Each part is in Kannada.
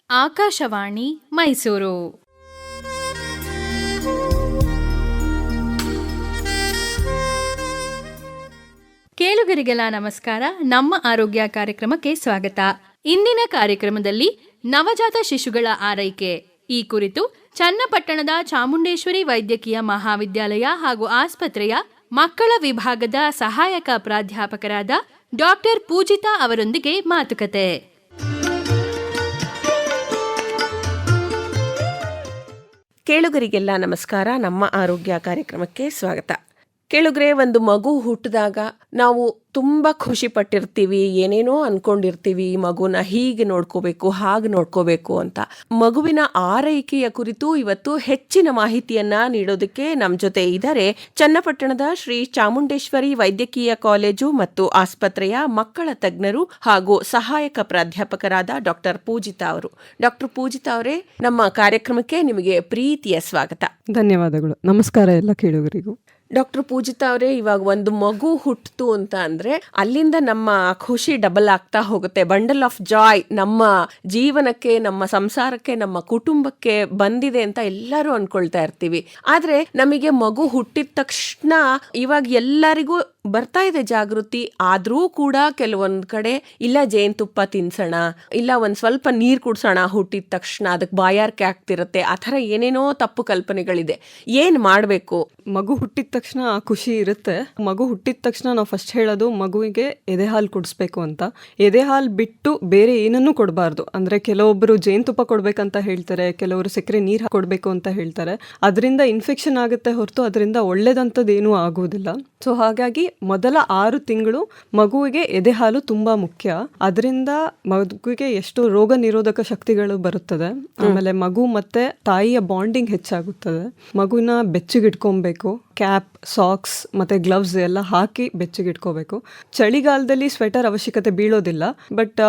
ಆಕಾಶವಾಣಿ ಮೈಸೂರು. ಕೇಳುಗರಿಗೆಲ್ಲ ನಮಸ್ಕಾರ. ನಮ್ಮ ಆರೋಗ್ಯ ಕಾರ್ಯಕ್ರಮಕ್ಕೆ ಸ್ವಾಗತ. ಇಂದಿನ ಕಾರ್ಯಕ್ರಮದಲ್ಲಿ ನವಜಾತ ಶಿಶುಗಳ ಆರೈಕೆ ಈ ಕುರಿತು ಚನ್ನಪಟ್ಟಣದ ಚಾಮುಂಡೇಶ್ವರಿ ವೈದ್ಯಕೀಯ ಮಹಾವಿದ್ಯಾಲಯ ಹಾಗೂ ಆಸ್ಪತ್ರೆಯ ಮಕ್ಕಳ ವಿಭಾಗದ ಸಹಾಯಕ ಪ್ರಾಧ್ಯಾಪಕರಾದ ಡಾಕ್ಟರ್ ಪೂಜಿತಾ ಅವರೊಂದಿಗೆ ಮಾತುಕತೆ. ಕೇಳುಗರಿಗೆಲ್ಲ ನಮಸ್ಕಾರ. ನಮ್ಮ ಆರೋಗ್ಯ ಕಾರ್ಯಕ್ರಮಕ್ಕೆ ಸ್ವಾಗತ. ಕೇಳುಗರೆ, ಒಂದು ಮಗು ಹುಟ್ಟಿದಾಗ ನಾವು ತುಂಬ ಖುಷಿ ಪಟ್ಟಿರ್ತೀವಿ, ಏನೇನೋ ಅನ್ಕೊಂಡಿರ್ತೀವಿ, ಮಗುನ ಹೀಗೆ ನೋಡ್ಕೋಬೇಕು ಹಾಗೆ ನೋಡ್ಕೋಬೇಕು ಅಂತ. ಮಗುವಿನ ಆರೈಕೆಯ ಕುರಿತು ಇವತ್ತು ಹೆಚ್ಚಿನ ಮಾಹಿತಿಯನ್ನ ನೀಡೋದಕ್ಕೆ ನಮ್ಮ ಜೊತೆ ಇದ್ದಾರೆ ಚನ್ನಪಟ್ಟಣದ ಶ್ರೀ ಚಾಮುಂಡೇಶ್ವರಿ ವೈದ್ಯಕೀಯ ಕಾಲೇಜು ಮತ್ತು ಆಸ್ಪತ್ರೆಯ ಮಕ್ಕಳ ತಜ್ಞರು ಹಾಗೂ ಸಹಾಯಕ ಪ್ರಾಧ್ಯಾಪಕರಾದ ಡಾಕ್ಟರ್ ಪೂಜಿತಾ ಅವರು. ಡಾಕ್ಟರ್ ಪೂಜಿತಾ ಅವರೇ, ನಮ್ಮ ಕಾರ್ಯಕ್ರಮಕ್ಕೆ ನಿಮಗೆ ಪ್ರೀತಿಯ ಸ್ವಾಗತ. ಧನ್ಯವಾದಗಳು. ನಮಸ್ಕಾರ ಎಲ್ಲ ಕೇಳುಗರಿಗೂ. ಡಾಕ್ಟರ್ ಪೂಜಿತಾ ಅವರೇ, ಇವಾಗ ಒಂದು ಮಗು ಹುಟ್ಟಿತು ಅಂತ ಅಂದ್ರೆ ಅಲ್ಲಿಂದ ನಮ್ಮ ಖುಷಿ ಡಬಲ್ ಆಗ್ತಾ ಹೋಗುತ್ತೆ. ಬಂಡಲ್ ಆಫ್ ಜಾಯ್ ನಮ್ಮ ಜೀವನಕ್ಕೆ, ನಮ್ಮ ಸಂಸಾರಕ್ಕೆ, ನಮ್ಮ ಕುಟುಂಬಕ್ಕೆ ಬಂದಿದೆ ಅಂತ ಎಲ್ಲರೂ ಅನ್ಕೊಳ್ತಾ ಇರ್ತೀವಿ. ಆದ್ರೆ ನಮಗೆ ಮಗು ಹುಟ್ಟಿದ ತಕ್ಷಣ ಇವಾಗ ಎಲ್ಲರಿಗೂ ಬರ್ತಾ ಇದೆ ಜಾಗೃತಿ. ಆದ್ರೂ ಕೂಡ ಕೆಲವೊಂದ್ ಕಡೆ ಇಲ್ಲ ಜೇನುತುಪ್ಪ ತಿನ್ಸೋಣ, ಇಲ್ಲ ಒಂದ್ ಸ್ವಲ್ಪ ನೀರ್ ಕುಡ್ಸೋಣ ಹುಟ್ಟಿದ ತಕ್ಷಣ, ಅದಕ್ಕೆ ಬಾಯಾರಿಕೆ ಆಗ್ತಿರತ್ತೆ, ಆ ಥರ ಏನೇನೋ ತಪ್ಪು ಕಲ್ಪನೆಗಳಿದೆ. ಏನ್ ಮಾಡ್ಬೇಕು? ಮಗು ಹುಟ್ಟಿದ ತಕ್ಷಣ ಖುಷಿ ಇರುತ್ತೆ. ಮಗು ಹುಟ್ಟಿದ ತಕ್ಷಣ ನಾವು ಫಸ್ಟ್ ಹೇಳೋದು ಮಗುವಿಗೆ ಎದೆ ಹಾಲು ಕುಡಿಸ್ಬೇಕು ಅಂತ. ಎದೆ ಹಾಲು ಬಿಟ್ಟು ಬೇರೆ ಏನನ್ನೂ ಕೊಡಬಾರ್ದು. ಅಂದ್ರೆ ಕೆಲವೊಬ್ಬರು ಜೇನುತುಪ್ಪ ಕೊಡ್ಬೇಕಂತ ಹೇಳ್ತಾರೆ, ಕೆಲವರು ಸಕ್ಕರೆ ನೀರು ಕೊಡಬೇಕು ಅಂತ ಹೇಳ್ತಾರೆ. ಅದರಿಂದ ಇನ್ಫೆಕ್ಷನ್ ಆಗುತ್ತೆ ಹೊರತು ಅದರಿಂದ ಒಳ್ಳೇದಂಥದ್ದೇನೂ ಆಗುವುದಿಲ್ಲ. ಸೊ ಹಾಗಾಗಿ ಮೊದಲ 6 ತಿಂಗಳು ಮಗುವಿಗೆ ಎದೆ ಹಾಲು ತುಂಬಾ ಮುಖ್ಯ. ಅದರಿಂದ ಮಗುವಿಗೆ ಎಷ್ಟು ರೋಗ ನಿರೋಧಕ ಶಕ್ತಿಗಳು ಬರುತ್ತದೆ. ಆಮೇಲೆ ಮಗು ಮತ್ತೆ ತಾಯಿಯ ಬಾಂಡಿಂಗ್ ಹೆಚ್ಚಾಗುತ್ತದೆ. ಮಗುವಿನ ಬೆಚ್ಚಗಿಟ್ಕೊಬೇಕು. ಕ್ಯಾಪ್, ಸಾಕ್ಸ್ ಮತ್ತೆ ಗ್ಲವ್ಸ್ ಎಲ್ಲ ಹಾಕಿ ಬೆಚ್ಚಗಿಟ್ಕೋಬೇಕು. ಚಳಿಗಾಲದಲ್ಲಿ ಸ್ವೆಟರ್ ಅವಶ್ಯಕತೆ ಬೀಳೋದಿಲ್ಲ. ಬಟ್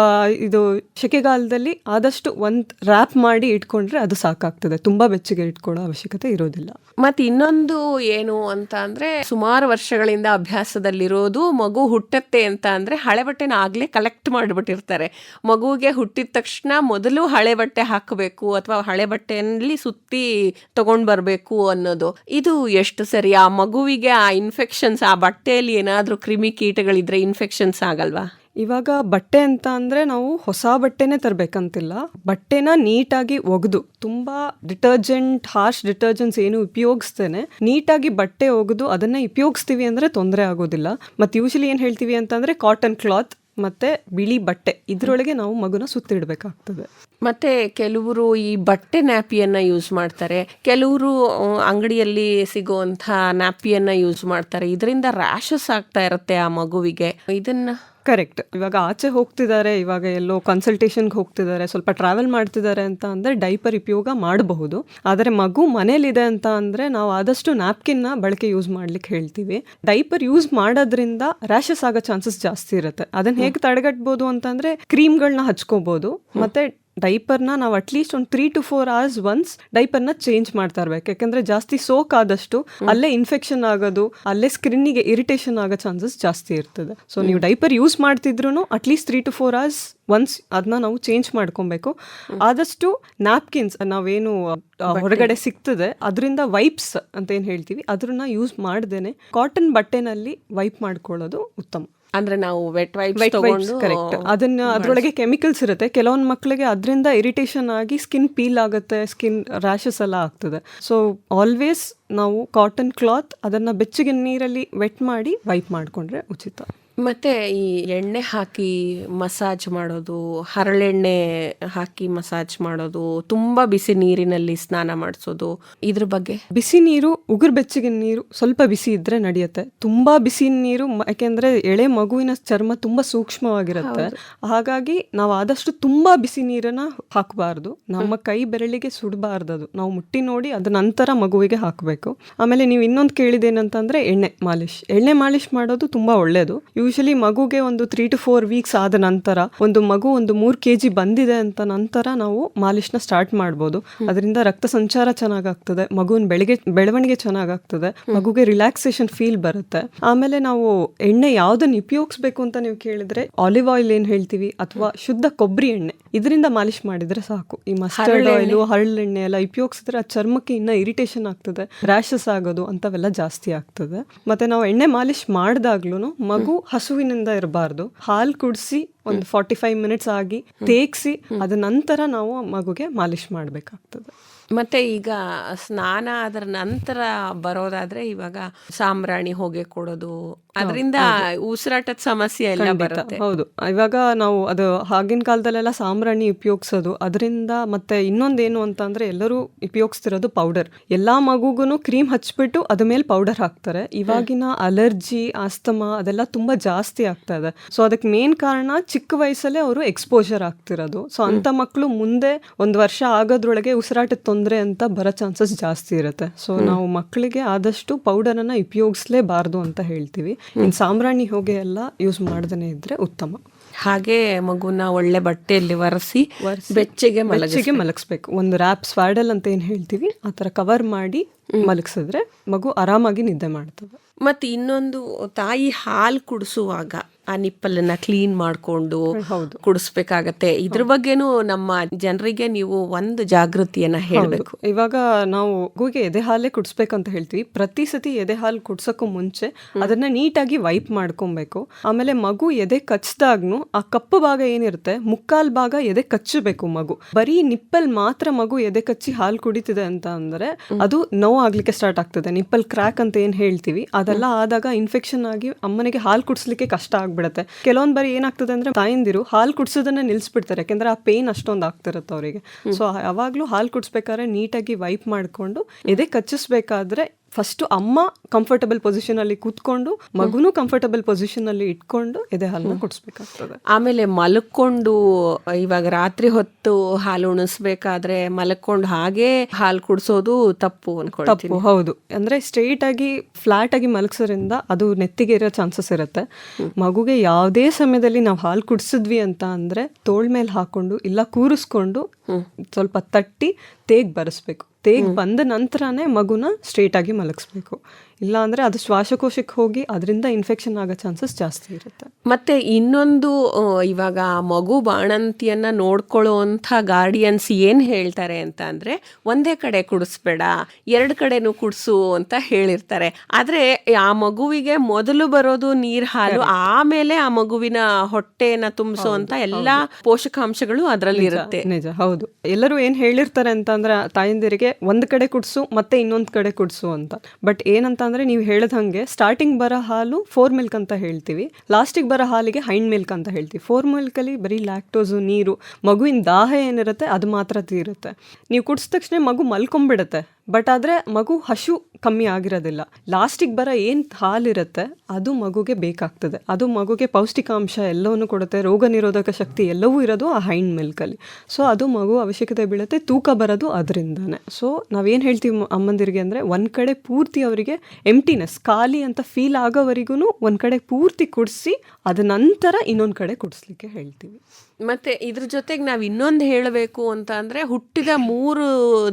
ಇದು ಸೆಕೆಗಾಲದಲ್ಲಿ ಆದಷ್ಟು ಒಂದು ರ್ಯಾಪ್ ಮಾಡಿ ಇಟ್ಕೊಂಡ್ರೆ ಅದು ಸಾಕಾಗ್ತದೆ. ತುಂಬಾ ಬೆಚ್ಚಗೆ ಇಟ್ಕೊಳ್ಳೋ ಅವಶ್ಯಕತೆ ಇರೋದಿಲ್ಲ. ಮತ್ತೆ ಇನ್ನೊಂದು ಏನು ಅಂತ ಅಂದ್ರೆ, ಸುಮಾರು ವರ್ಷಗಳಿಂದ ಅಭ್ಯಾಸದಲ್ಲಿರೋದು, ಮಗು ಹುಟ್ಟತ್ತೆ ಅಂತ ಅಂದ್ರೆ ಹಳೆ ಬಟ್ಟೆನ ಆಗ್ಲೇ ಕಲೆಕ್ಟ್ ಮಾಡಿಬಿಟ್ಟಿರ್ತಾರೆ. ಮಗುವಿಗೆ ಹುಟ್ಟಿದ ತಕ್ಷಣ ಮೊದಲು ಹಳೆ ಬಟ್ಟೆ ಹಾಕಬೇಕು ಅಥವಾ ಹಳೆ ಬಟ್ಟೆಯಲ್ಲಿ ಸುತ್ತಿ ತಗೊಂಡ್ ಬರ್ಬೇಕು ಅನ್ನೋದು, ಇದು ಎಷ್ಟು ಸರಿ? ಆ ಮಗುವಿಗೆ ಆ ಇನ್ಫೆಕ್ಷನ್ಸ್, ಆ ಬಟ್ಟೆಯಲ್ಲಿ ಏನಾದ್ರೂ ಕ್ರಿಮಿ ಕೀಟಗಳಿದ್ರೆ ಇನ್ಫೆಕ್ಷನ್ಸ್ ಆಗಲ್ವಾ? ಇವಾಗ ಬಟ್ಟೆ ಅಂತ ಅಂದ್ರೆ ನಾವು ಹೊಸ ಬಟ್ಟೆನೇ ತರಬೇಕಂತಿಲ್ಲ. ಬಟ್ಟೆನ ನೀಟಾಗಿ ಒಗೆದು, ತುಂಬಾ ಡಿಟರ್ಜೆಂಟ್, ಹಾರ್ಶ್ ಡಿಟರ್ಜೆಂಟ್ಸ್ ಏನು ಉಪಯೋಗಿಸ್ತೇನೆ, ನೀಟಾಗಿ ಬಟ್ಟೆ ಒಗೆದು ಅದನ್ನ ಉಪಯೋಗಿಸ್ತೀವಿ ಅಂದ್ರೆ ತೊಂದರೆ ಆಗೋದಿಲ್ಲ. ಮತ್ತೆ ಯೂಶಲಿ ಏನ್ ಹೇಳ್ತೀವಿ ಅಂತಂದ್ರೆ ಕಾಟನ್ ಕ್ಲಾತ್ ಮತ್ತೆ ಬಿಳಿ ಬಟ್ಟೆ, ಇದ್ರೊಳಗೆ ನಾವು ಮಗುನ ಸುತ್ತಿಡ್ಬೇಕಾಗ್ತದೆ. ಮತ್ತೆ ಕೆಲವರು ಈ ಬಟ್ಟೆ ನ್ಯಾಪಿಯನ್ನ ಯೂಸ್ ಮಾಡ್ತಾರೆ, ಕೆಲವರು ಅಂಗಡಿಯಲ್ಲಿ ಸಿಗುವಂಥ ನ್ಯಾಪಿಯನ್ನ ಯೂಸ್ ಮಾಡ್ತಾರೆ. ಇದರಿಂದ ರ್ಯಾಷಸ್ ಆಗ್ತಾ ಇರುತ್ತೆ ಆ ಮಗುವಿಗೆ. ಇದನ್ನ ಕರೆಕ್ಟ್. ಇವಾಗ ಆಚೆ ಹೋಗ್ತಿದ್ದಾರೆ, ಇವಾಗ ಎಲ್ಲೋ ಕನ್ಸಲ್ಟೇಷನ್ಗೆ ಹೋಗ್ತಿದ್ದಾರೆ, ಸ್ವಲ್ಪ ಟ್ರಾವೆಲ್ ಮಾಡ್ತಿದ್ದಾರೆ ಅಂತ ಅಂದರೆ ಡೈಪರ್ ಉಪಯೋಗ ಮಾಡಬಹುದು. ಆದರೆ ಮಗು ಮನೇಲಿದೆ ಅಂತ ಅಂದರೆ ನಾವು ಆದಷ್ಟು ನ್ಯಾಪ್ಕಿನ್ನ ಬಳಕೆ ಯೂಸ್ ಮಾಡ್ಲಿಕ್ಕೆ ಹೇಳ್ತೀವಿ. ಡೈಪರ್ ಯೂಸ್ ಮಾಡೋದ್ರಿಂದ ರ್ಯಾಷಸ್ ಆಗೋ ಚಾನ್ಸಸ್ ಜಾಸ್ತಿ ಇರುತ್ತೆ. ಅದನ್ನ ಹೇಗೆ ತಡೆಗಟ್ಬೋದು ಅಂತಂದರೆ ಕ್ರೀಮ್ಗಳನ್ನ ಹಚ್ಕೋಬಹುದು. ಮತ್ತೆ ಡೈಪರ್ನ ನಾವು ಅಟ್ಲೀಸ್ಟ್ ಒಂದು 3 to 4 hours ಒನ್ಸ್ ಡೈಪರ್ನ ಚೇಂಜ್ ಮಾಡ್ತಾ ಇರ್ಬೇಕು. ಯಾಕಂದ್ರೆ ಜಾಸ್ತಿ ಸೋಕ್ ಆದಷ್ಟು ಅಲ್ಲೇ ಇನ್ಫೆಕ್ಷನ್ ಆಗೋದು, ಅಲ್ಲೇ ಸ್ಕಿನ್ನಿಗೆ ಇರಿಟೇಷನ್ ಆಗೋ ಚಾನ್ಸಸ್ ಜಾಸ್ತಿ ಇರ್ತದೆ. ಸೊ ನೀವು ಡೈಪರ್ ಯೂಸ್ ಮಾಡ್ತಿದ್ರು ಅಟ್ಲೀಸ್ಟ್ 3 to 4 hours ಒನ್ಸ್ ಅದನ್ನ ನಾವು ಚೇಂಜ್ ಮಾಡ್ಕೊಬೇಕು. ಆದಷ್ಟು ನ್ಯಾಪ್ಕಿನ್ಸ್ ನಾವೇನು ಹೊರಗಡೆ ಸಿಗ್ತದೆ ಅದರಿಂದ ವೈಪ್ಸ್ ಅಂತ ಏನ್ ಹೇಳ್ತೀವಿ, ಅದನ್ನ ಯೂಸ್ ಮಾಡ್ದೇನೆ ಕಾಟನ್ ಬಟ್ಟೆನಲ್ಲಿ ವೈಪ್ ಮಾಡ್ಕೊಳ್ಳೋದು ಉತ್ತಮ. ಅಂದ್ರೆ ನಾವು ವೆಟ್ ವೈಪ್ಸ್ ಕರೆಕ್ಟ್. ಅದನ್ನ ಅದ್ರೊಳಗೆ ಕೆಮಿಕಲ್ಸ್ ಇರುತ್ತೆ. ಕೆಲವೊಂದು ಮಕ್ಕಳಿಗೆ ಅದರಿಂದ ಇರಿಟೇಷನ್ ಆಗಿ ಸ್ಕಿನ್ ಪೀಲ್ ಆಗುತ್ತೆ, ಸ್ಕಿನ್ ರ್ಯಾಷಸ್ ಎಲ್ಲ ಆಗ್ತದೆ. ಸೊ ಆಲ್ವೇಸ್ ನಾವು ಕಾಟನ್ ಕ್ಲಾತ್ ಅದನ್ನ ಬೆಚ್ಚಗಿನ ನೀರಲ್ಲಿ ವೆಟ್ ಮಾಡಿ ವೈಪ್ ಮಾಡ್ಕೊಂಡ್ರೆ ಉಚಿತ. ಮತ್ತೆ ಈ ಎಣ್ಣೆ ಹಾಕಿ ಮಸಾಜ್ ಮಾಡೋದು, ಹರಳೆಣ್ಣೆ ಹಾಕಿ ಮಸಾಜ್ ಮಾಡೋದು, ತುಂಬಾ ಬಿಸಿ ನೀರಿನಲ್ಲಿ ಸ್ನಾನ ಮಾಡಿಸೋದು, ಇದ್ರ ಬಗ್ಗೆ? ಬಿಸಿ ನೀರು, ಉಗುರು ಬೆಚ್ಚಗಿನ ನೀರು ಸ್ವಲ್ಪ ಬಿಸಿ ಇದ್ರೆ ನಡೆಯುತ್ತೆ. ತುಂಬಾ ಬಿಸಿ ನೀರು, ಯಾಕೆಂದ್ರೆ ಎಳೆ ಮಗುವಿನ ಚರ್ಮ ತುಂಬಾ ಸೂಕ್ಷ್ಮವಾಗಿರುತ್ತೆ. ಹಾಗಾಗಿ ನಾವು ಆದಷ್ಟು ತುಂಬಾ ಬಿಸಿ ನೀರನ್ನ ಹಾಕಬಾರ್ದು. ನಮ್ಮ ಕೈ ಬೆರಳಿಗೆ ಸುಡಬಾರ್ದು. ಅದು ನಾವು ಮುಟ್ಟಿ ನೋಡಿ ಅದ ನಂತರ ಮಗುವಿಗೆ ಹಾಕಬೇಕು. ಆಮೇಲೆ ನೀವು ಇನ್ನೊಂದು ಕೇಳಿದೇನಂತಂದ್ರೆ ಎಣ್ಣೆ ಮಾಲಿಶ್ ಮಾಡೋದು ತುಂಬಾ ಒಳ್ಳೇದು. ಯೂಶಲಿ ಮಗುಗೆ ಒಂದು 3 to 4 ವೀಕ್ಸ್ ಆದ ನಂತರ ಒಂದು ಮಗು ಒಂದು 3 kg ಬಂದಿದೆ ಅಂತ ನಂತರ ನಾವು ಮಾಲಿಶ್ನ ಸ್ಟಾರ್ಟ್ ಮಾಡ್ಬೋದು. ಅದರಿಂದ ರಕ್ತ ಸಂಚಾರ ಚೆನ್ನಾಗಾಗ್ತದೆ, ಮಗುವಿನ ಬೆಳವಣಿಗೆ ಚೆನ್ನಾಗಾಗ್ತದೆ, ಮಗುಗೆ ರಿಲ್ಯಾಕ್ಸೇಷನ್ ಫೀಲ್ ಬರುತ್ತೆ. ಆಮೇಲೆ ನಾವು ಎಣ್ಣೆ ಯಾವ್ದನ್ನ ಉಪಯೋಗಿಸ್ಬೇಕು ಅಂತ ನೀವು ಕೇಳಿದ್ರೆ ಆಲಿವ್ ಆಯಿಲ್ ಏನ್ ಹೇಳ್ತೀವಿ ಅಥವಾ ಶುದ್ಧ ಕೊಬ್ಬರಿ ಎಣ್ಣೆ, ಇದರಿಂದ ಮಾಲಿಶ್ ಮಾಡಿದ್ರೆ ಸಾಕು. ಈ ಮಸ್ಟರ್ಡ್ ಆಯಿಲ್, ಹರಳೆಣ್ಣೆ ಎಲ್ಲ ಉಪಯೋಗಿಸಿದ್ರೆ ಆ ಚರ್ಮಕ್ಕೆ ಇನ್ನ ಇರಿಟೇಷನ್ ಆಗ್ತದೆ, ರ್ಯಾಷಸ್ ಆಗೋದು ಅಂತವೆಲ್ಲ ಜಾಸ್ತಿ ಆಗ್ತದೆ. ಮತ್ತೆ ನಾವು ಎಣ್ಣೆ ಮಾಲಿಶ್ ಮಾಡಿದಾಗ್ಲೂ ಮಗು ಹಸುವಿನಿಂದ ಇರಬಾರ್ದು. ಹಾಲು ಕುಡಿಸಿ ಒಂದು 45 ಮಿನಿಟ್ಸ್ ಆಗಿ ತೇಗ್ಸಿ ಅದ ನಂತರ ನಾವು ಮಗುಗೆ ಮಾಲಿಶ್ ಮಾಡಬೇಕಾಗ್ತದೆ. ಮತ್ತೆ ಈಗ ಸ್ನಾನ ಅದರ ನಂತರ ಬರೋದಾದ್ರೆ ಇವಾಗ ಸಾಂಬ್ರಾಣಿ ಹೊಗೆ ಕೊಡೋದು, ಅದರಿಂದ ಉಸಿರಾಟದ ಸಮಸ್ಯೆ ಎಲ್ಲ ಬರುತ್ತೆ. ಹೌದು, ಇವಾಗ ನಾವು ಅದು ಆಗಿನ ಕಾಲದಲ್ಲೆಲ್ಲ ಸಾಂಬ್ರಾಣಿ ಉಪಯೋಗಿಸೋದು. ಅದರಿಂದ ಮತ್ತೆ ಇನ್ನೊಂದೇನು ಅಂತ ಅಂದ್ರೆ ಎಲ್ಲರೂ ಉಪಯೋಗಿಸ್ತಿರೋದು ಪೌಡರ್. ಎಲ್ಲಾ ಮಗುಗೂ ಕ್ರೀಮ್ ಹಚ್ಬಿಟ್ಟು ಅದ ಮೇಲೆ ಪೌಡರ್ ಹಾಕ್ತಾರೆ. ಇವಾಗಿನ ಅಲರ್ಜಿ, ಆಸ್ತಮಾ ಅದೆಲ್ಲ ತುಂಬಾ ಜಾಸ್ತಿ ಆಗ್ತಾ ಇದೆ. ಸೊ ಅದಕ್ಕೆ ಮೇನ್ ಕಾರಣ ಚಿಕ್ಕ ವಯಸ್ಸಲ್ಲೇ ಅವರು ಎಕ್ಸ್ಪೋಜರ್ ಆಗ್ತಿರೋದು. ಸೊ ಅಂತ ಮಕ್ಕಳು ಮುಂದೆ 1 ವರ್ಷ ಆಗೋದ್ರೊಳಗೆ ಉಸಿರಾಟದ ತೊಂದರೆ ಅಂತ ಬರೋ ಚಾನ್ಸಸ್ ಜಾಸ್ತಿ ಇರುತ್ತೆ. ಸೊ ನಾವು ಮಕ್ಕಳಿಗೆ ಆದಷ್ಟು ಪೌಡರ್ ಅನ್ನ ಉಪಯೋಗಿಸಲೇಬಾರ್ದು ಅಂತ ಹೇಳ್ತೀವಿ. ಇನ್ ಸಾಂಬ್ರಾಣಿ ಹೊಗೆ ಎಲ್ಲ ಯೂಸ್ ಮಾಡದೇ ಇದ್ರೆ ಉತ್ತಮ. ಹಾಗೆ ಮಗುನ ಒಳ್ಳೆ ಬಟ್ಟೆಯಲ್ಲಿ ಒರೆಸಿ ಬೆಚ್ಚಗೆ ಮಲಗಿಸ್ಬೇಕು. ಒಂದು ರ್ಯಾಪ್, ಸ್ವಾಡಲ್ ಅಂತ ಏನ್ ಹೇಳ್ತೀವಿ, ಆ ತರ ಕವರ್ ಮಾಡಿ ಮಲಗಿಸಿದ್ರೆ ಮಗು ಆರಾಮಾಗಿ ನಿದ್ದೆ ಮಾಡ್ತದೆ. ಮತ್ತೆ ಇನ್ನೊಂದು, ತಾಯಿ ಹಾಲು ಕುಡಿಸುವಾಗ ಆ ನಿಪ್ಪಲನ್ನ ಕ್ಲೀನ್ ಮಾಡ್ಕೊಂಡು ಕುಡಿಸ್ಬೇಕಾಗತ್ತೆ. ಇದ್ರ ಬಗ್ಗೆನೂ ನಮ್ಮ ಜನರಿಗೆ ನೀವು ಒಂದು ಜಾಗೃತಿಯನ್ನ ಹೇಳ್ಬೇಕು. ಇವಾಗ ನಾವು ಮಗುಗೆ ಎದೆ ಹಾಲೇ ಕುಡಿಸ್ಬೇಕಂತ ಹೇಳ್ತೀವಿ. ಪ್ರತಿ ಸತಿ ಎದೆ ಹಾಲು ಕುಡ್ಸಕ್ಕೂ ಮುಂಚೆ ಅದನ್ನ ನೀಟಾಗಿ ವೈಪ್ ಮಾಡ್ಕೊಬೇಕು. ಆಮೇಲೆ ಮಗು ಎದೆ ಕಚ್ಚಿದಾಗ್ನು ಆ ಕಪ್ಪು ಭಾಗ ಏನಿರುತ್ತೆ, ಮುಕ್ಕಾಲ್ ಭಾಗ ಎದೆ ಕಚ್ಚಬೇಕು. ಮಗು ಬರೀ ನಿಪ್ಪಲ್ ಮಾತ್ರ ಮಗು ಎದೆ ಕಚ್ಚಿ ಹಾಲು ಕುಡಿತಿದೆ ಅಂತ ಅಂದ್ರೆ ಅದು ನೋವು ಆಗ್ಲಿಕ್ಕೆ ಸ್ಟಾರ್ಟ್ ಆಗ್ತದೆ. ನಿಪ್ಪಲ್ ಕ್ರ್ಯಾಕ್ ಅಂತ ಏನ್ ಹೇಳ್ತೀವಿ, ಅದೆಲ್ಲ ಆದಾಗ ಇನ್ಫೆಕ್ಷನ್ ಆಗಿ ಅಮ್ಮನಿಗೆ ಹಾಲು ಕುಡಿಸ್ಲಿಕ್ಕೆ ಕಷ್ಟ ಆಗ್ಬಿಡುತ್ತೆ. ಕೆಲವೊಂದ್ ಬಾರಿ ಏನಾಗ್ತದೆ ಅಂದ್ರೆ ತಾಯಂದಿರು ಹಾಲು ಕುಡಿಸೋದನ್ನ ನಿಲ್ಸ್ಬಿಡ್ತಾರೆ, ಯಾಕಂದ್ರೆ ಆ ಪೇನ್ ಅಷ್ಟೊಂದು ಆಗ್ತಿರುತ್ತೆ ಅವರಿಗೆ. ಸೊ ಯಾವಾಗ್ಲೂ ಹಾಲು ಕುಡಿಸ್ಬೇಕಾದ್ರೆ ನೀಟಾಗಿ ವೈಪ್ ಮಾಡ್ಕೊಂಡು ಎದೆ ಕಚ್ಚಿಸ್ಬೇಕಾದ್ರೆ ಫಸ್ಟ್ ಅಮ್ಮ ಕಂಫರ್ಟಬಲ್ ಪೊಸಿಷನ್ ಅಲ್ಲಿ ಕೂತ್ಕೊಂಡು ಮಗುನು ಕಂಫರ್ಟಬಲ್ ಪೊಸಿಷನ್ ಅಲ್ಲಿ ಇಟ್ಕೊಂಡು ಎದೆ ಹಾಲನ್ನ ಕುಡಿಸ್ಬೇಕಾಗ್ತದೆ. ಆಮೇಲೆ ಮಲ್ಕೊಂಡು, ಇವಾಗ ರಾತ್ರಿ ಹೊತ್ತು ಹಾಲು ಉಣಿಸ್ಬೇಕಾದ್ರೆ ಮಲ್ಕೊಂಡು ಹಾಗೆ ಹಾಲು ಕುಡಿಸೋದು ತಪ್ಪು ಅನ್ಕೊಳ್ತೀನಿ. ಹೌದು, ಅಂದ್ರೆ ಸ್ಟ್ರೈಟ್ ಆಗಿ ಫ್ಲಾಟ್ ಆಗಿ ಮಲಗಿಸೋದ್ರಿಂದ ಅದು ನೆತ್ತಿಗೆ ಇರೋ ಚಾನ್ಸಸ್ ಇರುತ್ತೆ. ಮಗುಗೆ ಯಾವುದೇ ಸಮಯದಲ್ಲಿ ನಾವು ಹಾಲು ಕುಡಿಸಿದ್ವಿ ಅಂತ ಅಂದ್ರೆ ತೋಳ್ ಮೇಲೆ ಹಾಕೊಂಡು ಇಲ್ಲ ಕೂರಿಸ್ಕೊಂಡು ಸ್ವಲ್ಪ ತಟ್ಟಿ ತೇಗ್ ಬರೆಸ್ಬೇಕು. ತೇಗ್ ಬಂದ ನಂತರನೇ ಮಗುನ ಸ್ಟ್ರೇಟ್ ಆಗಿ ಮಲಗಿಸ್ಬೇಕು. ಇಲ್ಲ ಅಂದ್ರೆ ಅದು ಶ್ವಾಸಕೋಶಕ್ಕೆ ಹೋಗಿ ಅದರಿಂದ ಇನ್ಫೆಕ್ಷನ್ ಆಗೋ ಚಾನ್ಸಸ್ ಜಾಸ್ತಿ ಇರುತ್ತೆ. ಮತ್ತೆ ಇನ್ನೊಂದು, ಇವಾಗ ಮಗು ಬಾಣಂತಿಯನ್ನ ನೋಡ್ಕೊಳ್ಳುವಂಥ ಗಾರ್ಡಿಯನ್ಸ್ ಏನ್ ಹೇಳ್ತಾರೆ ಅಂತ ಅಂದ್ರೆ, ಒಂದೇ ಕಡೆ ಕುಡಿಸ್ಬೇಡ, 2 ಕಡೆನೂ ಕುಡಿಸು ಅಂತ ಹೇಳಿರ್ತಾರೆ. ಆದ್ರೆ ಆ ಮಗುವಿಗೆ ಮೊದಲು ಬರೋದು ನೀರ್ ಹಾಲು, ಆಮೇಲೆ ಆ ಮಗುವಿನ ಹೊಟ್ಟೆನ ತುಂಬಿಸುವಂತ ಎಲ್ಲಾ ಪೋಷಕಾಂಶಗಳು ಅದರಲ್ಲಿ ಇರುತ್ತೆ. ನಿಜ, ಹೌದು. ಎಲ್ಲರೂ ಏನ್ ಹೇಳಿರ್ತಾರೆ ಅಂತ ಅಂದ್ರೆ ತಾಯಂದಿರಿಗೆ ಒಂದ್ ಕಡೆ ಕುಡ್ಸು ಮತ್ತೆ ಇನ್ನೊಂದ್ ಕಡೆ ಕುಡ್ಸು ಅಂತ. ಬಟ್ ಏನಂತ ಅಂದ್ರೆ ನೀವು ಹೇಳದ್ ಹಂಗೆ ಸ್ಟಾರ್ಟಿಂಗ್ ಬರೋ ಹಾಲು 4 ಮಿಲ್ಕ್ ಅಂತ ಹೇಳ್ತೀವಿ, ಲಾಸ್ಟಿಗೆ ಬರೋ ಹಾಲಿಗೆ ಹೈಂಡ್ ಮಿಲ್ಕ್ ಅಂತ ಹೇಳ್ತೀವಿ. 4 ಮಿಲ್ಕ್ ಅಲ್ಲಿ ಬರೀ ಲ್ಯಾಕ್ಟೋಸು, ನೀರು, ಮಗುವಿನ ದಾಹ ಏನಿರುತ್ತೆ ಅದು ಮಾತ್ರ ತೀರುತ್ತೆ. ನೀವು ಕುಡಿಸಿದ ತಕ್ಷಣ ಮಗು ಮಲ್ಕೊಂಡ್ಬಿಡುತ್ತೆ. ಬಟ್ ಆದ್ರೆ ಮಗು ಹಶು ಕಮ್ಮಿ ಆಗಿರೋದಿಲ್ಲ. ಲಾಸ್ಟಿಗೆ ಬರೋ ಏನ್ ಹಾಲಿರುತ್ತೆ ಅದು ಮಗುಗೆ ಬೇಕಾಗ್ತದೆ. ಅದು ಮಗುಗೆ ಪೌಷ್ಟಿಕಾಂಶ ಎಲ್ಲವನ್ನು ಕೊಡುತ್ತೆ, ರೋಗ ನಿರೋಧಕ ಶಕ್ತಿ ಎಲ್ಲವೂ ಇರೋದು ಆ ಹೈಂಡ್ ಮಿಲ್ಕ್ ಅಲ್ಲಿ. ಸೊ ಅದು ಮಗು ಅವಶ್ಯಕತೆ ಬೀಳುತ್ತೆ, ತೂಕ ಬರೋದು ಅದರಿಂದಾನೆ. ಸೊ ನಾವೇನ್ ಹೇಳ್ತೀವಿ ಅಮ್ಮಂದಿರಿಗೆ ಅಂದ್ರೆ, ಒಂದ್ ಕಡೆ ಪೂರ್ತಿ ಅವರಿಗೆ ಎಂಟಿನೆಸ್, ಖಾಲಿ ಅಂತ ಫೀಲ್ ಆಗೋವರೆಗೂ ಒಂದ್ ಕಡೆ ಪೂರ್ತಿ ಕುಡಿಸಿ ಅದ ನಂತರ ಇನ್ನೊಂದ್ ಕಡೆ ಕುಡಿಸ್ಲಿಕ್ಕೆ ಹೇಳ್ತೀವಿ. ಮತ್ತೆ ಇದ್ರ ಜೊತೆಗೆ ನಾವು ಇನ್ನೊಂದು ಹೇಳಬೇಕು ಅಂತ ಅಂದ್ರೆ, ಹುಟ್ಟಿದ 3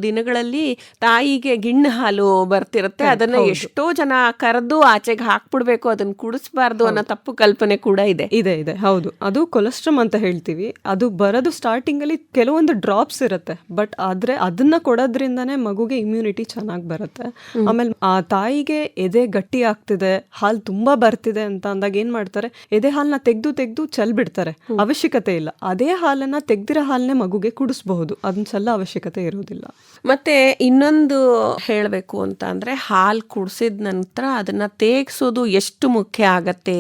ದಿನಗಳಲ್ಲಿ ತಾಯಿಗೆ ಗಿಣ್ಣು ಹಾಲು ಬರ್ತಿರುತ್ತೆ. ಅದನ್ನ ಎಷ್ಟೋ ಜನ ಕರೆದು ಆಚೆಗೆ ಹಾಕ್ಬಿಡ್ಬೇಕು, ಅದನ್ನ ಕುಡಿಸ್ಬಾರ್ದು ಅನ್ನೋ ತಪ್ಪು ಕಲ್ಪನೆ ಕೂಡ ಇದೆ. ಹೌದು, ಅದು ಕೊಲೆಸ್ಟ್ರಾಮ್ ಅಂತ ಹೇಳ್ತೀವಿ. ಅದು ಬರೋದು ಸ್ಟಾರ್ಟಿಂಗ್ ಅಲ್ಲಿ ಕೆಲವೊಂದು ಡ್ರಾಪ್ಸ್ ಇರುತ್ತೆ. ಬಟ್ ಆದ್ರೆ ಅದನ್ನ ಕೊಡೋದ್ರಿಂದಾನೇ ಮಗುಗೆ ಇಮ್ಯುನಿಟಿ ಚೆನ್ನಾಗಿ ಬರುತ್ತೆ. ಆಮೇಲೆ ಆ ತಾಯಿಗೆ ಎದೆ ಗಟ್ಟಿ ಆಗ್ತಿದೆ, ಹಾಲು ತುಂಬಾ ಬರ್ತಿದೆ ಅಂತ ಅಂದಾಗ ಏನ್ ಮಾಡ್ತಾರೆ, ಎದೆ ಹಾಲನ್ನ ತೆಗ್ದು ಚೆಲ್ ಬಿಡ್ತಾರೆ. ಅವಶ್ಯಕತೆ ಇಲ್ಲ. ಅದೇ ಹಾಲನ್ನ ತೆಗ್ದಿರೋ ಹಾಲನ್ನೇ ಮಗುಗೆ ಕುಡಿಸಬಹುದು, ಅದನ್ನ ಚೆಲ್ಲ ಅವಶ್ಯಕತೆ ಇರೋದಿಲ್ಲ. ಮತ್ತೆ ಇನ್ನೊಂದು ಹೇಳಬೇಕು ಅಂತ ಅಂದ್ರೆ, ಹಾಲು ಕುಡಿಸಿದ ನಂತರ ಅದನ್ನ ತೇಗ್ಸೋದು ಎಷ್ಟು ಮುಖ್ಯ ಆಗತ್ತೆ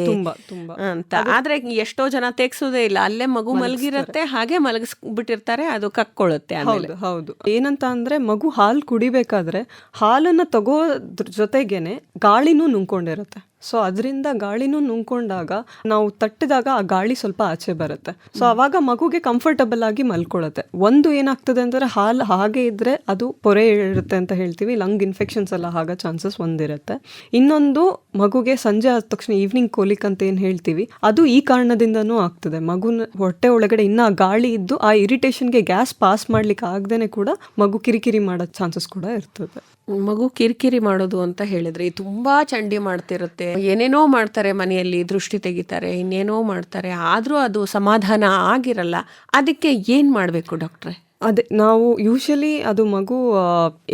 ಅಂತ. ಆದ್ರೆ ಎಷ್ಟೋ ಜನ ತೇಗ್ಸೋದೇ ಇಲ್ಲ, ಅಲ್ಲೇ ಮಗು ಮಲಗಿರತ್ತೆ, ಹಾಗೆ ಮಲಗಿಸ್ಬಿಟ್ಟಿರ್ತಾರೆ, ಅದು ಕಕ್ಕೊಳ್ಳುತ್ತೆ. ಹೌದು, ಏನಂತ ಅಂದ್ರೆ ಮಗು ಹಾಲು ಕುಡಿಬೇಕಾದ್ರೆ ಹಾಲನ್ನ ತಗೋದ್ರ ಜೊತೆಗೇನೆ ಗಾಳಿನೂ ನುಂಗ್ಕೊಂಡಿರುತ್ತೆ. ಸೊ ಅದರಿಂದ ಗಾಳಿನೂ ನುಂಗ್ಕೊಂಡಾಗ ನಾವು ತಟ್ಟಿದಾಗ ಆ ಗಾಳಿ ಸ್ವಲ್ಪ ಆಚೆ ಬರುತ್ತೆ. ಸೊ ಅವಾಗ ಮಗುಗೆ ಕಂಫರ್ಟಬಲ್ ಆಗಿ ಮಲ್ಕೊಳ್ಳುತ್ತೆ. ಒಂದು ಏನಾಗ್ತದೆ ಅಂದ್ರೆ, ಹಾಲು ಹಾಗೆ ಇದ್ರೆ ಅದು ಪೊರೆ ಇರುತ್ತೆ ಅಂತ ಹೇಳ್ತೀವಿ, ಲಂಗ್ ಇನ್ಫೆಕ್ಷನ್ಸ್ ಎಲ್ಲ ಆಗೋ ಚಾನ್ಸಸ್ ಒಂದಿರುತ್ತೆ. ಇನ್ನೊಂದು, ಮಗುಗೆ ಸಂಜೆ ಆದ ತಕ್ಷಣ ಈವ್ನಿಂಗ್ ಕೋಲಿಕ್ ಅಂತ ಏನು ಹೇಳ್ತೀವಿ, ಅದು ಈ ಕಾರಣದಿಂದನೂ ಆಗ್ತದೆ. ಮಗುನ ಹೊಟ್ಟೆ ಒಳಗಡೆ ಇನ್ನ ಗಾಳಿ ಇದ್ದು ಆ ಇರಿಟೇಷನ್ಗೆ ಗ್ಯಾಸ್ ಪಾಸ್ ಮಾಡ್ಲಿಕ್ಕೆ ಆಗದೇನೆ ಕೂಡ ಮಗು ಕಿರಿಕಿರಿ ಮಾಡೋ ಚಾನ್ಸಸ್ ಕೂಡ ಇರ್ತದೆ. ಮಗು ಕಿರಿಕಿರಿ ಮಾಡೋದು ಅಂತ ಹೇಳಿದ್ರಿ, ತುಂಬಾ ಚಂಡಿ ಮಾಡ್ತಿರುತ್ತೆ, ಏನೇನೋ ಮಾಡ್ತಾರೆ ಮನೆಯಲ್ಲಿ, ದೃಷ್ಟಿ ತೆಗಿತಾರೆ, ಇನ್ನೇನೋ ಮಾಡ್ತಾರೆ, ಆದ್ರೂ ಅದು ಸಮಾಧಾನ ಆಗಿರಲ್ಲ. ಅದಕ್ಕೆ ಏನ್ ಮಾಡ್ಬೇಕು ಡಾಕ್ಟ್ರೆ? ಅದೇ ನಾವು ಯೂಶಲಿ ಅದು ಮಗು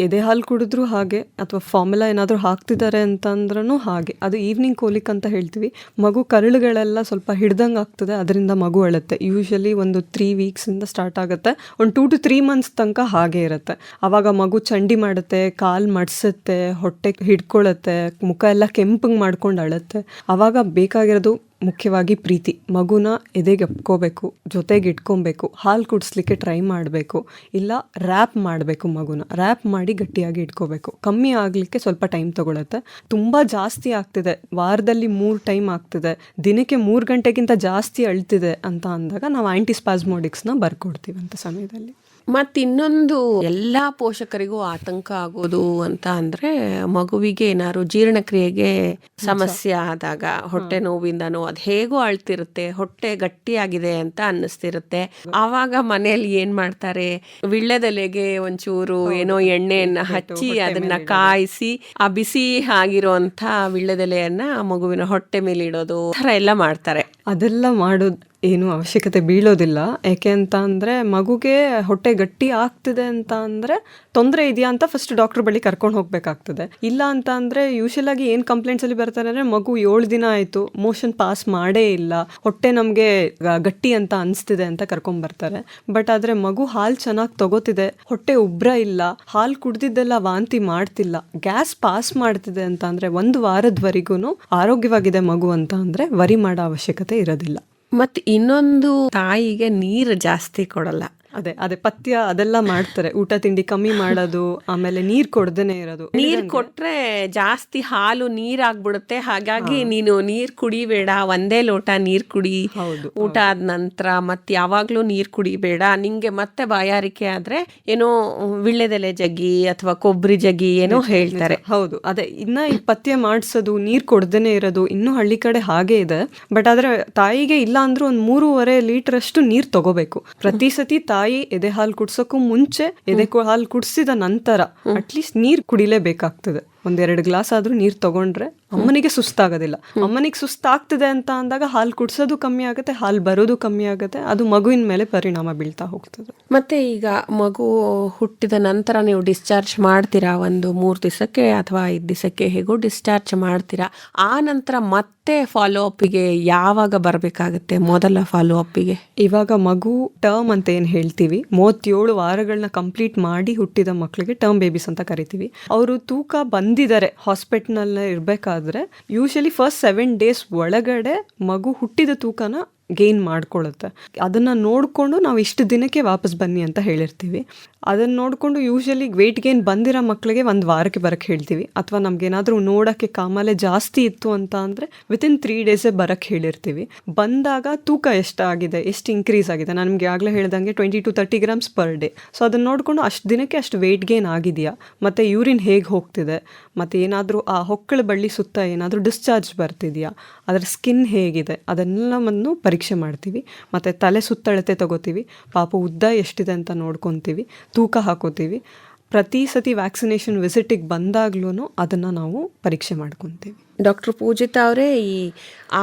ಎದೆ ಹಾಲು ಕುಡಿದ್ರು ಹಾಗೆ, ಅಥವಾ ಫಾರ್ಮುಲಾ ಏನಾದರೂ ಹಾಕ್ತಿದ್ದಾರೆ ಅಂತಂದ್ರೂ ಹಾಗೆ, ಅದು ಈವ್ನಿಂಗ್ ಕೋಲಿಕ್ ಅಂತ ಹೇಳ್ತೀವಿ. ಮಗು ಕರಳುಗಳೆಲ್ಲ ಸ್ವಲ್ಪ ಹಿಡ್ದಂಗೆ ಆಗ್ತದೆ, ಅದರಿಂದ ಮಗು ಅಳುತ್ತೆ. ಯೂಶಲಿ ಒಂದು 3 ವೀಕ್ಸಿಂದ ಸ್ಟಾರ್ಟ್ ಆಗುತ್ತೆ, ಒಂದು 2 to 3 months ತನಕ ಹಾಗೆ ಇರುತ್ತೆ. ಆವಾಗ ಮಗು ಚಂಡಿ ಮಾಡುತ್ತೆ, ಕಾಲು ಮಡ್ಸುತ್ತೆ, ಹೊಟ್ಟೆ ಹಿಡ್ಕೊಳ್ಳುತ್ತೆ, ಮುಖ ಎಲ್ಲ ಕೆಂಪಂಗೆ ಮಾಡ್ಕೊಂಡು ಅಳುತ್ತೆ. ಆವಾಗ ಬೇಕಾಗಿರೋದು ಮುಖ್ಯವಾಗಿ ಪ್ರೀತಿ. ಮಗುನ ಎದೆಗೆ ಎಪ್ಕೋಬೇಕು, ಜೊತೆಗೆ ಇಟ್ಕೊಬೇಕು, ಹಾಲು ಕುಡಿಸ್ಲಿಕ್ಕೆ ಟ್ರೈ ಮಾಡಬೇಕು, ಇಲ್ಲ ರ್ಯಾಪ್ ಮಾಡಬೇಕು. ಮಗುನ ರ್ಯಾಪ್ ಮಾಡಿ ಗಟ್ಟಿಯಾಗಿ ಇಟ್ಕೋಬೇಕು. ಕಮ್ಮಿ ಆಗಲಿಕ್ಕೆ ಸ್ವಲ್ಪ ಟೈಮ್ ತಗೊಳುತ್ತೆ. ತುಂಬ ಜಾಸ್ತಿ ಆಗ್ತಿದೆ, ವಾರದಲ್ಲಿ 3 ಟೈಮ್ ಆಗ್ತಿದೆ, ದಿನಕ್ಕೆ 3 ಗಂಟೆಗಿಂತ ಜಾಸ್ತಿ ಅಳ್ತಿದೆ ಅಂತ ಅಂದಾಗ ನಾವು ಆಂಟಿಸ್ಪಾಸ್ಮೋಡಿಕ್ಸ್ನ ಬರ್ಕೊಡ್ತೀವಿ ಅಂತ ಸಮಯದಲ್ಲಿ. ಮತ್ತಿನ್ನೊಂದು ಎಲ್ಲಾ ಪೋಷಕರಿಗೂ ಆತಂಕ ಆಗೋದು ಅಂತ ಅಂದ್ರೆ, ಮಗುವಿಗೆ ಏನಾದ್ರು ಜೀರ್ಣಕ್ರಿಯೆಗೆ ಸಮಸ್ಯೆ ಆದಾಗ, ಹೊಟ್ಟೆ ನೋವಿಂದನೋ ಅದ್ ಹೇಗೋ ಅಳ್ತಿರುತ್ತೆ, ಹೊಟ್ಟೆ ಗಟ್ಟಿಯಾಗಿದೆ ಅಂತ ಅನ್ನಿಸ್ತಿರುತ್ತೆ. ಆವಾಗ ಮನೆಯಲ್ಲಿ ಏನ್ ಮಾಡ್ತಾರೆ, ವಿಳ್ಳೆದೆಲೆಗೆ ಒಂಚೂರು ಏನೋ ಎಣ್ಣೆಯನ್ನ ಹಚ್ಚಿ ಅದನ್ನ ಕಾಯಿಸಿ ಆ ಬಿಸಿ ಆಗಿರುವಂತ ವಿಳ್ಳೆದೆಲೆಯನ್ನ ಮಗುವಿನ ಹೊಟ್ಟೆ ಮೇಲೆ ಇಡೋದು, ಥರ ಎಲ್ಲ ಮಾಡ್ತಾರೆ. ಅದೆಲ್ಲ ಮಾಡೋದು ಏನು ಅವಶ್ಯಕತೆ ಬೀಳೋದಿಲ್ಲ. ಯಾಕೆ ಅಂತ ಅಂದರೆ, ಮಗುಗೆ ಹೊಟ್ಟೆ ಗಟ್ಟಿ ಆಗ್ತಿದೆ ಅಂತ ಅಂದರೆ ತೊಂದರೆ ಇದೆಯಾ ಅಂತ ಫಸ್ಟ್ ಡಾಕ್ಟರ್ ಬಳಿ ಕರ್ಕೊಂಡು ಹೋಗಬೇಕಾಗ್ತದೆ. ಇಲ್ಲ ಅಂತ ಅಂದರೆ ಯೂಶಲಾಗಿ ಏನು ಕಂಪ್ಲೇಂಟ್ಸಲ್ಲಿ ಬರ್ತಾರೆ ಅಂದರೆ, ಮಗು 7 ದಿನ ಆಯಿತು, ಮೋಷನ್ ಪಾಸ್ ಮಾಡೇ ಇಲ್ಲ, ಹೊಟ್ಟೆ ನಮಗೆ ಗಟ್ಟಿ ಅಂತ ಅನಿಸ್ತಿದೆ ಅಂತ ಕರ್ಕೊಂಬರ್ತಾರೆ. ಬಟ್ ಆದರೆ ಮಗು ಹಾಲು ಚೆನ್ನಾಗಿ ತಗೋತಿದೆ, ಹೊಟ್ಟೆ ಉಬ್ರ ಇಲ್ಲ, ಹಾಲು ಕುಡ್ದಿದ್ದೆಲ್ಲ ವಾಂತಿ ಮಾಡ್ತಿಲ್ಲ, ಗ್ಯಾಸ್ ಪಾಸ್ ಮಾಡ್ತಿದೆ ಅಂತ ಅಂದರೆ 1 ವಾರದವರೆಗೂ ಆರೋಗ್ಯವಾಗಿದೆ ಮಗು ಅಂತ ಅಂದರೆ ವರಿ ಮಾಡೋ ಅವಶ್ಯಕತೆ ಇರೋದಿಲ್ಲ. ಮತ್ತೆ ಇನ್ನೊಂದು, ತಾಯಿಗೆ ನೀರು ಜಾಸ್ತಿ ಕೊಡಲ್ಲ. ಅದೇ ಪಥ್ಯ ಅದೆಲ್ಲ ಮಾಡ್ತಾರೆ, ಊಟ ತಿಂಡಿ ಕಮ್ಮಿ ಮಾಡೋದು, ಆಮೇಲೆ ನೀರ್ ಕೊಡ್ದೇನೆ ಇರೋದು. ನೀರ್ ಕೊಟ್ರೆ ಜಾಸ್ತಿ ಹಾಲು ನೀರಾಗ್ಬಿಡುತ್ತೆ, ಹಾಗಾಗಿ ನೀನು ನೀರ್ ಕುಡಿಬೇಡ, 1 ಲೋಟ ನೀರ್ ಕುಡಿ ಊಟ ಆದ ನಂತರ, ಮತ್ತೆ ಯಾವಾಗ್ಲೂ ನೀರ್ ಕುಡಿಬೇಡ, ನಿಂಗೆ ಮತ್ತೆ ಬಾಯಾರಿಕೆ ಆದ್ರೆ ಏನೋ ವಿಳ್ಳೆದೆಲೆ ಜಗ್ಗಿ ಅಥವಾ ಕೊಬ್ಬರಿ ಜಗ್ಗಿ ಏನೋ ಹೇಳ್ತಾರೆ. ಹೌದು, ಅದೇ ಇನ್ನ ಈ ಪಥ್ಯ ಮಾಡ್ಸೋದು, ನೀರ್ ಕೊಡ್ದೇನೆ ಇರೋದು ಇನ್ನೂ ಹಳ್ಳಿ ಕಡೆ ಹಾಗೆ ಇದೆ. ಬಟ್ ಆದ್ರೆ ತಾಯಿಗೆ ಇಲ್ಲ ಅಂದ್ರೂ 3.5 ಲೀಟರ್ ಅಷ್ಟು ನೀರ್ ತಗೋಬೇಕು ಪ್ರತಿ ಸತಿ. ತಾಯಿ ಎದೆ ಹಾಲು ಕುಡ್ಸೋಕ್ಕೂ ಮುಂಚೆ, ಎದೆ ಹಾಲು ಕುಡಿಸಿದ ನಂತರ ಅಟ್ಲೀಸ್ಟ್ ನೀರ್ ಕುಡಿಲೇಬೇಕಾಗ್ತದೆ. 1-2 ಗ್ಲಾಸ್ ಆದ್ರೂ ನೀರ್ ತಗೊಂಡ್ರೆ ಅಮ್ಮನಿಗೆ ಸುಸ್ತಾಗೋದಿಲ್ಲ. ಅಮ್ಮನಿಗೆ ಸುಸ್ತಾಗ್ತದೆ ಅಂತ ಅಂದಾಗ ಹಾಲು ಕುಡ್ಸೋದು ಕಮ್ಮಿ ಆಗುತ್ತೆ, ಹಾಲು ಬರೋದು ಕಮ್ಮಿ ಆಗುತ್ತೆ, ಅದು ಮಗುವಿನ ಮೇಲೆ ಪರಿಣಾಮ ಬೀಳ್ತಾ ಹೋಗ್ತದೆ. ಮತ್ತೆ ಈಗ ಮಗು ಹುಟ್ಟಿದ ನಂತರ ನೀವು ಡಿಸ್ಚಾರ್ಜ್ ಮಾಡ್ತೀರಾ, 3 ದಿವಸಕ್ಕೆ ಅಥವಾ 5 ದಿವಸಕ್ಕೆ ಹೇಗೋ ಡಿಸ್ಚಾರ್ಜ್ ಮಾಡ್ತೀರಾ. ಆ ನಂತರ ಮತ್ತೆ ಫಾಲೋ ಅಪ್ಪಿಗೆ ಯಾವಾಗ ಬರಬೇಕಾಗುತ್ತೆ? ಮೊದಲ ಫಾಲೋ ಅಪ್ಪಿಗೆ ಇವಾಗ ಮಗು ಟರ್ಮ್ ಅಂತ ಏನು ಹೇಳ್ತೀವಿ, 37 ವಾರಗಳನ್ನ ಕಂಪ್ಲೀಟ್ ಮಾಡಿ ಹುಟ್ಟಿದ ಮಕ್ಕಳಿಗೆ ಟರ್ಮ್ ಬೇಬೀಸ್ ಅಂತ ಕರಿತೀವಿ. ಅವರು ತೂಕ ಬಂದಿದ್ದಾರೆ ಹಾಸ್ಪಿಟಲ್ ಇರಬೇಕಾದ್ರೆ ಯೂಶಲಿ ಫಸ್ಟ್ 7 days ಒಳಗಡೆ ಮಗು ಹುಟ್ಟಿದ ತೂಕನ ಗೇನ್ ಮಾಡ್ಕೊಳ್ಳುತ್ತೆ. ಅದನ್ನು ನೋಡಿಕೊಂಡು ನಾವು ಇಷ್ಟು ದಿನಕ್ಕೆ ವಾಪಸ್ ಬನ್ನಿ ಅಂತ ಹೇಳಿರ್ತೀವಿ. ಅದನ್ನು ನೋಡಿಕೊಂಡು ಯೂಶಲಿ ವೆಯ್ಟ್ ಗೇನ್ ಬಂದಿರೋ ಮಕ್ಕಳಿಗೆ 1 ವಾರಕ್ಕೆ ಬರೋಕ್ಕೆ ಹೇಳ್ತೀವಿ. ಅಥವಾ ನಮಗೇನಾದರೂ ನೋಡೋಕ್ಕೆ ಕಾಮಾಲೆ ಜಾಸ್ತಿ ಇತ್ತು ಅಂತ ಅಂದರೆ ವಿತಿನ್ 3 days ಬರೋಕ್ಕೆ ಹೇಳಿರ್ತೀವಿ. ಬಂದಾಗ ತೂಕ ಎಷ್ಟಾಗಿದೆ, ಎಷ್ಟು ಇನ್ಕ್ರೀಸ್ ಆಗಿದೆ, ನಾನು ನಿಮಗೆ ಆಗಲೇ ಹೇಳ್ದಂಗೆ 20 to 30 grams per day. So ಅದನ್ನು ನೋಡಿಕೊಂಡು ಅಷ್ಟು ದಿನಕ್ಕೆ ಅಷ್ಟು ವೆಯ್ಟ್ ಗೇನ್ ಆಗಿದೆಯಾ, ಮತ್ತು ಯೂರಿನ್ ಹೇಗೆ ಹೋಗ್ತಿದೆ, ಮತ್ತು ಏನಾದರೂ ಆ ಹೊಕ್ಕಳ ಬಳ್ಳಿ ಸುತ್ತ ಏನಾದರೂ ಡಿಸ್ಚಾರ್ಜ್ ಬರ್ತಿದೆಯಾ, ಅದರ ಸ್ಕಿನ್ ಹೇಗಿದೆ, ಅದೆಲ್ಲವನ್ನು ಪರೀಕ್ಷೆ ಮಾಡ್ತೀವಿ. ಮತ್ತು ತಲೆ ಸುತ್ತಳತೆ ತಗೋತೀವಿ, ಪಾಪ ಉದ್ದ ಎಷ್ಟಿದೆ ಅಂತ ನೋಡ್ಕೊತೀವಿ, ತೂಕ ಹಾಕೋತೀವಿ. ಪ್ರತಿ ಸತಿ ವ್ಯಾಕ್ಸಿನೇಷನ್ ವಿಸಿಟಿಗೆ ಬಂದಾಗ್ಲೂ ಅದನ್ನು ನಾವು ಪರೀಕ್ಷೆ ಮಾಡ್ಕೊತೀವಿ. ಡಾಕ್ಟರ್ ಪೂಜಿತಾ ಅವರೇ, ಈ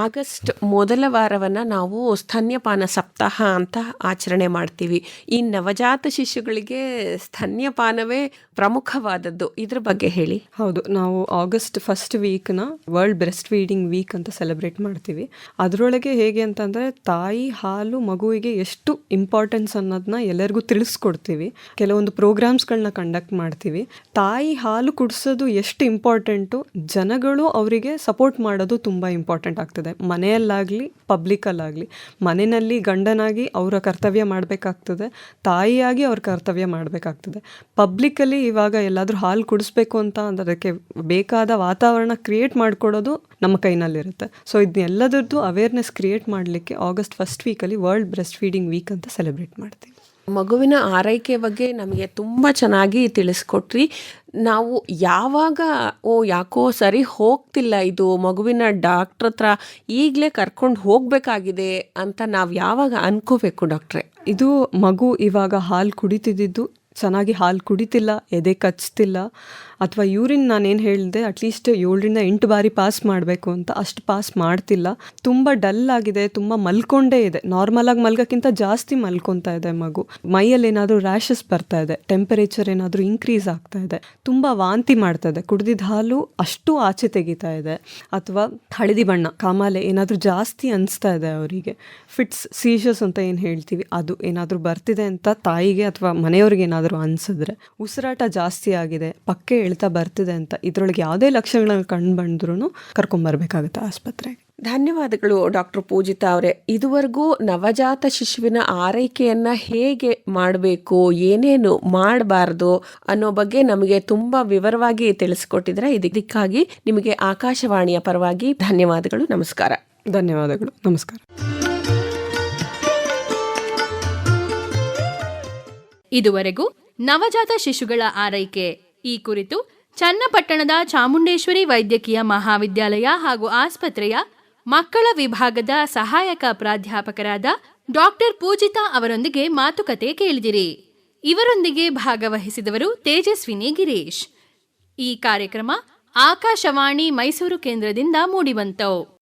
ಆಗಸ್ಟ್ ಮೊದಲ ವಾರವನ್ನು ನಾವು ಸ್ತನ್ಯಪಾನ ಸಪ್ತಾಹ ಅಂತ ಆಚರಣೆ ಮಾಡ್ತೀವಿ. ಈ ನವಜಾತ ಶಿಶುಗಳಿಗೆ ಸ್ತನ್ಯಪಾನವೇ ಪ್ರಮುಖವಾದದ್ದು, ಇದ್ರ ಬಗ್ಗೆ ಹೇಳಿ. ಹೌದು, ನಾವು ಆಗಸ್ಟ್ 1st ವೀಕ್ನ ವರ್ಲ್ಡ್ ಬ್ರೆಸ್ಟ್ ಫೀಡಿಂಗ್ ವೀಕ್ ಅಂತ ಸೆಲೆಬ್ರೇಟ್ ಮಾಡ್ತೀವಿ. ಅದರೊಳಗೆ ಹೇಗೆ ಅಂತಂದರೆ, ತಾಯಿ ಹಾಲು ಮಗುವಿಗೆ ಎಷ್ಟು ಇಂಪಾರ್ಟೆನ್ಸ್ ಅನ್ನೋದನ್ನ ಎಲ್ಲರಿಗೂ ತಿಳಿಸ್ಕೊಡ್ತೀವಿ. ಕೆಲವೊಂದು ಪ್ರೋಗ್ರಾಮ್ಸ್ಗಳನ್ನ ಕಂಡಕ್ಟ್ ಮಾಡ್ತೀವಿ. ತಾಯಿ ಹಾಲು ಕುಡಿಸೋದು ಎಷ್ಟು ಇಂಪಾರ್ಟೆಂಟು, ಜನಗಳು ಅವರಿಗೆ ಸಪೋರ್ಟ್ ಮಾಡೋದು ತುಂಬ ಇಂಪಾರ್ಟೆಂಟ್ ಆಗ್ತದೆ. ಮನೆಯಲ್ಲಾಗಲಿ ಪಬ್ಲಿಕಲ್ಲಾಗಲಿ, ಮನೆಯಲ್ಲಿ ಗಂಡನಾಗಿ ಅವರ ಕರ್ತವ್ಯ ಮಾಡಬೇಕಾಗ್ತದೆ, ತಾಯಿಯಾಗಿ ಅವ್ರ ಕರ್ತವ್ಯ ಮಾಡಬೇಕಾಗ್ತದೆ. ಪಬ್ಲಿಕಲ್ಲಿ ಇವಾಗ ಎಲ್ಲಾದರೂ ಹಾಲು ಕುಡಿಸ್ಬೇಕು ಅಂತ ಅಂದ್ರೆ ಅದಕ್ಕೆ ಬೇಕಾದ ವಾತಾವರಣ ಕ್ರಿಯೇಟ್ ಮಾಡಿಕೊಡೋದು ನಮ್ಮ ಕೈನಲ್ಲಿರುತ್ತೆ. ಸೊ ಇದನ್ನೆಲ್ಲದರದ್ದು ಅವೇರ್ನೆಸ್ ಕ್ರಿಯೇಟ್ ಮಾಡಲಿಕ್ಕೆ ಆಗಸ್ಟ್ 1st ವೀಕಲ್ಲಿ ವರ್ಲ್ಡ್ ಬ್ರೆಸ್ಟ್ ಫೀಡಿಂಗ್ ವೀಕ್ ಅಂತ ಸೆಲೆಬ್ರೇಟ್ ಮಾಡ್ತೀವಿ. ಮಗುವಿನ ಆರೈಕೆ ಬಗ್ಗೆ ನಮಗೆ ತುಂಬ ಚೆನ್ನಾಗಿ ತಿಳಿಸ್ಕೊಟ್ರಿ. ನಾವು ಯಾವಾಗ ಯಾಕೋ ಸರಿ ಹೋಗ್ತಿಲ್ಲ ಇದು, ಮಗುವಿನ ಡಾಕ್ಟ್ರ್ ಹತ್ರ ಈಗಲೇ ಕರ್ಕೊಂಡು ಹೋಗಬೇಕಾಗಿದೆ ಅಂತ ನಾವು ಯಾವಾಗ ಅನ್ಕೋಬೇಕು ಡಾಕ್ಟ್ರೆ? ಇದು ಮಗು ಇವಾಗ ಹಾಲು ಕುಡಿತಿದ್ದು ಚೆನ್ನಾಗಿ ಹಾಲು ಕುಡಿತಿಲ್ಲ, ಎದೆ ಕಚ್ತಿಲ್ಲ, ಅಥವಾ ಯೂರಿನ್ ನಾನೇನು ಹೇಳಿದೆ ಅಟ್ಲೀಸ್ಟ್ 7-8 ಬಾರಿ ಪಾಸ್ ಮಾಡಬೇಕು ಅಂತ, ಅಷ್ಟು ಪಾಸ್ ಮಾಡ್ತಿಲ್ಲ, ತುಂಬ ಡಲ್ ಆಗಿದೆ, ತುಂಬ ಮಲ್ಕೊಂಡೇ ಇದೆ, ನಾರ್ಮಲಾಗಿ ಮಲ್ಗೋಕ್ಕಿಂತ ಜಾಸ್ತಿ ಮಲ್ಕೊತಾ ಇದೆ ಮಗು, ಮೈಯಲ್ಲಿ ಏನಾದರೂ ರ್ಯಾಷಸ್ ಬರ್ತಾ ಇದೆ, ಟೆಂಪರೇಚರ್ ಏನಾದರೂ ಇನ್ಕ್ರೀಸ್ ಆಗ್ತಾ ಇದೆ, ತುಂಬ ವಾಂತಿ ಮಾಡ್ತಾ ಇದೆ, ಕುಡಿದಿದ್ದ ಹಾಲು ಅಷ್ಟು ಆಚೆ ತೆಗಿತಾ ಇದೆ, ಅಥವಾ ಹಳದಿ ಬಣ್ಣ ಕಾಮಾಲೆ ಏನಾದರೂ ಜಾಸ್ತಿ ಅನಿಸ್ತಾ ಇದೆ ಅವರಿಗೆ, ಫಿಟ್ಸ್ ಸೀಶಸ್ ಅಂತ ಏನು ಹೇಳ್ತೀವಿ ಅದು ಏನಾದರೂ ಬರ್ತಿದೆ ಅಂತ ತಾಯಿಗೆ ಅಥವಾ ಮನೆಯವ್ರಿಗೆ ಏನಾದರೂ ಅನಿಸಿದ್ರೆ, ಉಸಿರಾಟ ಜಾಸ್ತಿ ಆಗಿದೆ, ಪಕ್ಕೆ ಎಳ್ತಾ ಬರ್ತಿದೆ ಅಂತ ಇದರೊಳಗೆ ಯಾವುದೇ ಲಕ್ಷಣಗಳು ಕಂಡು ಬಂದ್ರೂ ಕರ್ಕೊಂಬರ್ಬೇಕಾಗುತ್ತೆ ಆಸ್ಪತ್ರೆಗೆ. ಧನ್ಯವಾದಗಳು ಡಾಕ್ಟರ್ ಪೂಜಿತಾ ಅವರೇ. ಇದುವರೆಗೂ ನವಜಾತ ಶಿಶುವಿನ ಆರೈಕೆಯನ್ನು ಹೇಗೆ ಮಾಡಬೇಕು, ಏನೇನು ಮಾಡಬಾರ್ದು ಅನ್ನೋ ಬಗ್ಗೆ ನಮಗೆ ತುಂಬ ವಿವರವಾಗಿ ತಿಳಿಸ್ಕೊಟ್ಟಿದ್ರೆ. ಇದಕ್ಕಾಗಿ ನಿಮಗೆ ಆಕಾಶವಾಣಿಯ ಪರವಾಗಿ ಧನ್ಯವಾದಗಳು. ನಮಸ್ಕಾರ. ಧನ್ಯವಾದಗಳು. ನಮಸ್ಕಾರ. ಇದುವರೆಗೂ ನವಜಾತ ಶಿಶುಗಳ ಆರೈಕೆ ಈ ಕುರಿತು ಚನ್ನಪಟ್ಟಣದ ಚಾಮುಂಡೇಶ್ವರಿ ವೈದ್ಯಕೀಯ ಮಹಾವಿದ್ಯಾಲಯ ಹಾಗೂ ಆಸ್ಪತ್ರೆಯ ಮಕ್ಕಳ ವಿಭಾಗದ ಸಹಾಯಕ ಪ್ರಾಧ್ಯಾಪಕರಾದ ಡಾಕ್ಟರ್ ಪೂಜಿತಾ ಅವರೊಂದಿಗೆ ಮಾತುಕತೆ ಕೇಳಿದಿರಿ. ಇವರೊಂದಿಗೆ ಭಾಗವಹಿಸಿದವರು ತೇಜಸ್ವಿನಿ ಗಿರೀಶ್. ಈ ಕಾರ್ಯಕ್ರಮ ಆಕಾಶವಾಣಿ ಮೈಸೂರು ಕೇಂದ್ರದಿಂದ ಮೂಡಿಬಂತು.